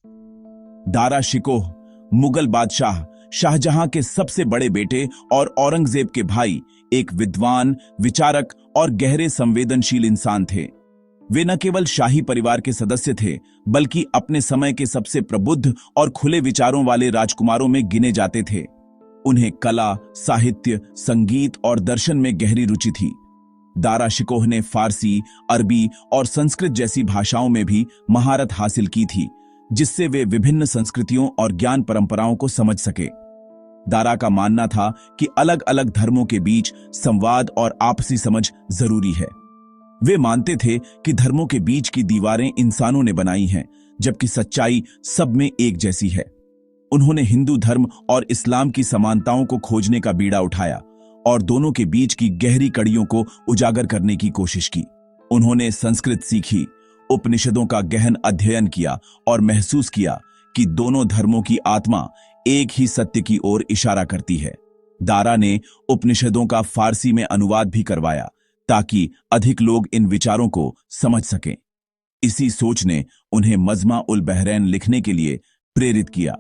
दारा शिकोह मुगल बादशाह शाहजहां के सबसे बड़े बेटे और औरंगजेब के भाई एक विद्वान, विचारक और गहरे संवेदनशील इंसान थे। वे न केवल शाही परिवार के सदस्य थे, बल्कि अपने समय के सबसे प्रबुद्ध और खुले विचारों वाले राजकुमारों में गिने जाते थे। उन्हें कला, साहित्य, संगीत और दर्शन में गहरी रुचि थी। दारा शिकोह ने फारसी, अरबी और संस्कृत जैसी भाषाओं में भी महारत हासिल की थी, जिससे वे विभिन्न संस्कृतियों और ज्ञान परंपराओं को समझ सके। दारा का मानना था कि अलग अलग धर्मों के बीच संवाद और आपसी समझ जरूरी है। वे मानते थे कि धर्मों के बीच की दीवारें इंसानों ने बनाई हैं, जबकि सच्चाई सब में एक जैसी है। उन्होंने हिंदू धर्म और इस्लाम की समानताओं को खोजने का बीड़ा उठाया और दोनों के बीच की गहरी कड़ियों को उजागर करने की कोशिश की। उन्होंने संस्कृत सीखी, उपनिषदों का गहन अध्ययन किया और महसूस किया कि दोनों धर्मों की आत्मा एक ही सत्य की ओर इशारा करती है। दारा ने उपनिषदों का फारसी में अनुवाद भी करवाया ताकि अधिक लोग इन विचारों को समझ सकें। इसी सोच ने उन्हें मजमा उल बहरैन लिखने के लिए प्रेरित किया,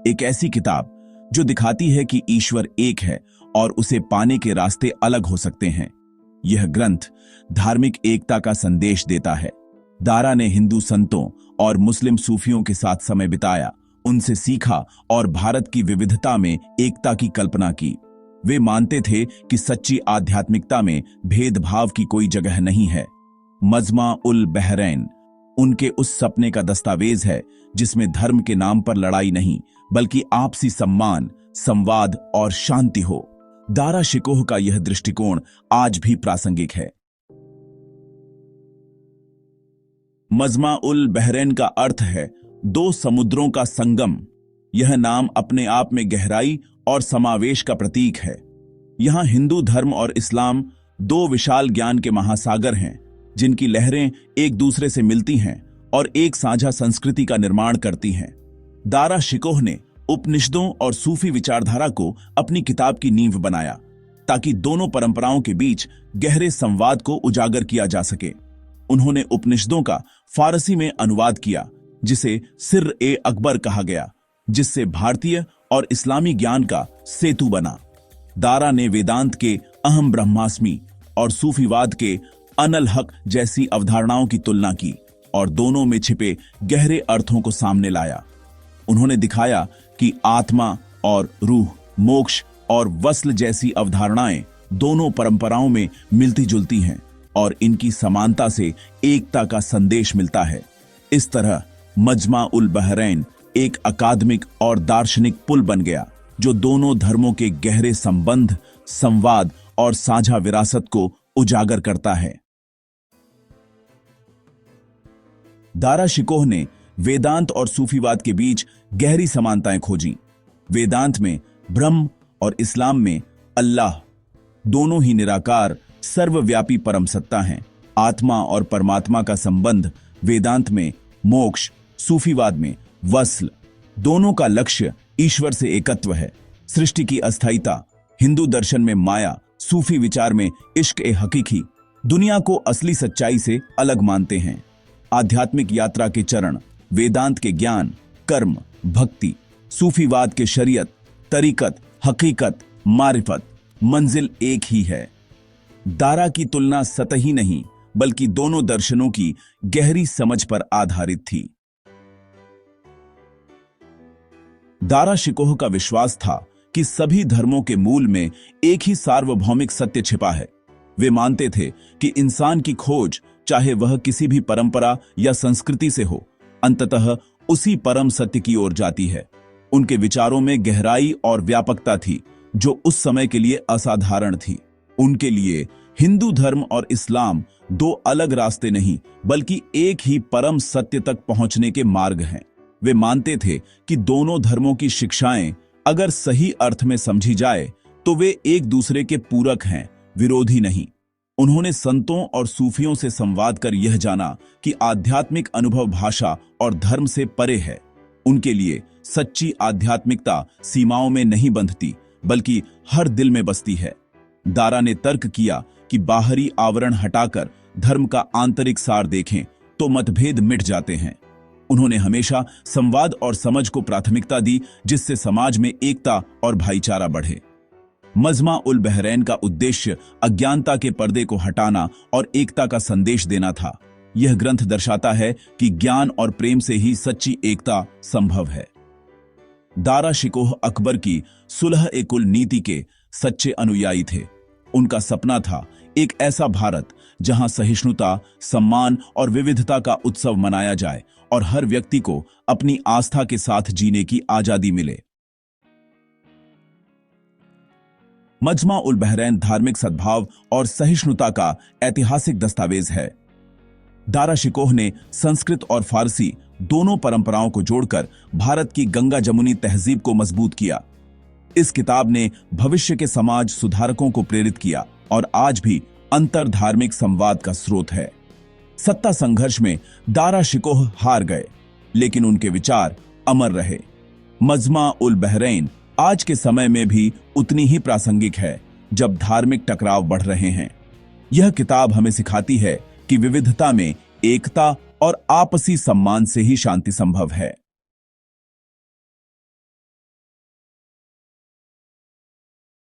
एक ऐसी किताब जो दिखाती है कि ईश्वर एक है और उसे पाने के रास्ते अलग हो सकते हैं। यह ग्रंथ धार्मिक एकता का संदेश देता है। दारा ने हिंदू संतों और मुस्लिम सूफियों के साथ समय बिताया, उनसे सीखा और भारत की विविधता में एकता की कल्पना की। वे मानते थे कि सच्ची आध्यात्मिकता में भेदभाव की कोई जगह नहीं है। मजमा उल बहरैन उनके उस सपने का दस्तावेज है जिसमें धर्म के नाम पर लड़ाई नहीं, बल्कि आपसी सम्मान, संवाद और शांति हो। दारा शिकोह का यह दृष्टिकोण आज भी प्रासंगिक है। मजमा उल बहरैन का अर्थ है दो समुद्रों का संगम। यह नाम अपने आप में गहराई और समावेश का प्रतीक है। यहां हिंदू धर्म और इस्लाम दो विशाल ज्ञान के महासागर हैं, जिनकी लहरें एक दूसरे से मिलती हैं और एक साझा संस्कृति का निर्माण करती हैं। दारा शिकोह ने उपनिषदों और सूफी विचारधारा को अपनी किताब की नींव बनाया ताकि दोनों परंपराओं के बीच गहरे संवाद को उजागर किया जा सके। उन्होंने उपनिषदों का फारसी में अनुवाद किया, जिसे सिर-ए-अकबर कहा गया, जिससे भारतीय और इस्लामी ज्ञान का सेतु बना। दारा ने वेदांत के अहम ब्रह्मास्मि और सूफीवाद के अनल हक जैसी अवधारणाओं की तुलना की और दोनों में छिपे गहरे अर्थों को सामने लाया। उन्होंने दिखाया कि आत्मा और रूह, मोक्ष और वस्ल जैसी अवधारणाएं दोनों परंपराओं में मिलती जुलती हैं और इनकी समानता से एकता का संदेश मिलता है। इस तरह मजमा उल बहरैन एक अकादमिक और दार्शनिक पुल बन गया, जो दोनों धर्मों के गहरे संबंध, संवाद और साझा विरासत को उजागर करता है। दारा शिकोह ने वेदांत और सूफीवाद के बीच गहरी समानताएं खोजी। वेदांत में ब्रह्म और इस्लाम में अल्लाह दोनों ही निराकार, सर्वव्यापी परम सत्ता हैं। आत्मा और परमात्मा का संबंध वेदांत में मोक्ष, सूफीवाद में वस्ल, दोनों का लक्ष्य ईश्वर से एकत्व है। सृष्टि की अस्थायीता हिंदू दर्शन में माया, सूफी विचार में इश्क-ए-हकीकी दुनिया को असली सच्चाई से अलग मानते हैं। आध्यात्मिक यात्रा के चरण वेदांत के ज्ञान, कर्म, भक्ति, सूफीवाद के शरीयत, तरीकत, हकीकत, मारिफत, मंजिल एक ही है। दारा की तुलना सतही नहीं, बल्कि दोनों दर्शनों की गहरी समझ पर आधारित थी। दारा शिकोह का विश्वास था कि सभी धर्मों के मूल में एक ही सार्वभौमिक सत्य छिपा है। वे मानते थे कि इंसान की खोज, चाहे वह किसी भी परंपरा या संस्कृति से हो, अंततः उसी परम सत्य की ओर जाती है। उनके विचारों में गहराई और व्यापकता थी, जो उस समय के लिए असाधारण थी। उनके लिए हिंदू धर्म और इस्लाम दो अलग रास्ते नहीं, बल्कि एक ही परम सत्य तक पहुंचने के मार्ग हैं। वे मानते थे कि दोनों धर्मों की शिक्षाएं अगर सही अर्थ में समझी जाए तो वे एक दूसरे के पूरक हैं, विरोधी नहीं। उन्होंने संतों और सूफियों से संवाद कर यह जाना कि आध्यात्मिक अनुभव भाषा और धर्म से परे है। उनके लिए सच्ची आध्यात्मिकता सीमाओं में नहीं बंधती, बल्कि हर दिल में बसती है। दारा ने तर्क किया कि बाहरी आवरण हटाकर धर्म का आंतरिक सार देखें तो मतभेद मिट जाते हैं। उन्होंने हमेशा संवाद और समझ को प्राथमिकता दी, जिससे समाज में एकता और भाईचारा बढ़े। मजमा उल बहरैन का उद्देश्य अज्ञानता के पर्दे को हटाना और एकता का संदेश देना था। यह ग्रंथ दर्शाता है कि ज्ञान और प्रेम से ही सच्ची एकता संभव है। दारा शिकोह अकबर की सुलह-ए-कुल नीति के सच्चे अनुयायी थे। उनका सपना था एक ऐसा भारत जहां सहिष्णुता, सम्मान और विविधता का उत्सव मनाया जाए और हर व्यक्ति को अपनी आस्था के साथ जीने की आजादी मिले। मजमा उल बहरैन धार्मिक सद्भाव और सहिष्णुता का ऐतिहासिक दस्तावेज है। दारा शिकोह ने संस्कृत और फारसी दोनों परंपराओं को जोड़कर भारत की गंगा जमुनी तहजीब को मजबूत किया। इस किताब ने भविष्य के समाज सुधारकों को प्रेरित किया और आज भी अंतर धार्मिक संवाद का स्रोत है। सत्ता संघर्ष में दारा शिकोह हार गए, लेकिन उनके विचार अमर रहे। मजमा उल बहरैन आज के समय में भी उतनी ही प्रासंगिक है जब धार्मिक टकराव बढ़ रहे हैं। यह किताब हमें सिखाती है कि विविधता में एकता और आपसी सम्मान से ही शांति संभव है।